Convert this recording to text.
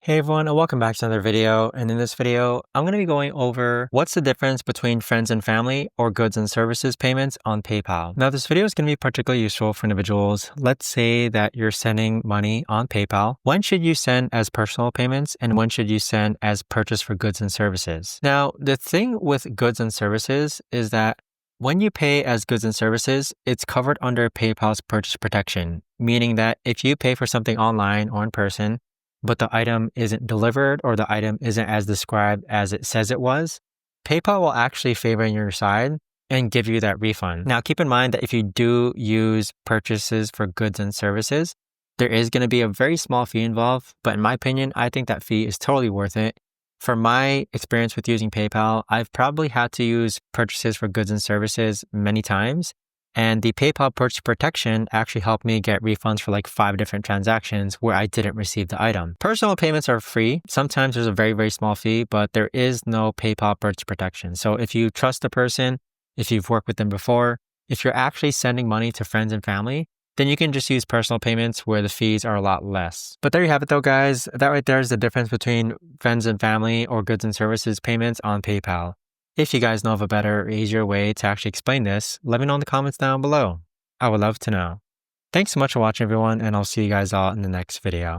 Hey everyone, and welcome back to another video. And in this video, I'm going to be going over what's the difference between friends and family or goods and services payments on PayPal. Now, this video is going to be particularly useful for individuals. Let's say that you're sending money on PayPal. When should you send as personal payments and when should you send as purchase for goods and services? Now, the thing with goods and services is that when you pay as goods and services, it's covered under PayPal's purchase protection, meaning that if you pay for something online or in person, but the item isn't delivered or the item isn't as described as it says it was, PayPal will actually favor your side and give you that refund. Now, keep in mind that if you do use purchases for goods and services, there is going to be a very small fee involved, but in my opinion, I think that fee is totally worth it. For my experience with using PayPal, I've probably had to use purchases for goods and services many times. And the PayPal purchase protection actually helped me get refunds for like 5 different transactions where I didn't receive the item. Personal payments are free. Sometimes there's a very, very small fee, but there is no PayPal purchase protection. So if you trust the person, if you've worked with them before, if you're actually sending money to friends and family, then you can just use personal payments where the fees are a lot less. But there you have it though, guys. That right there is the difference between friends and family or goods and services payments on PayPal. If you guys know of a better or easier way to actually explain this, let me know in the comments down below. I would love to know. Thanks so much for watching, everyone, and I'll see you guys all in the next video.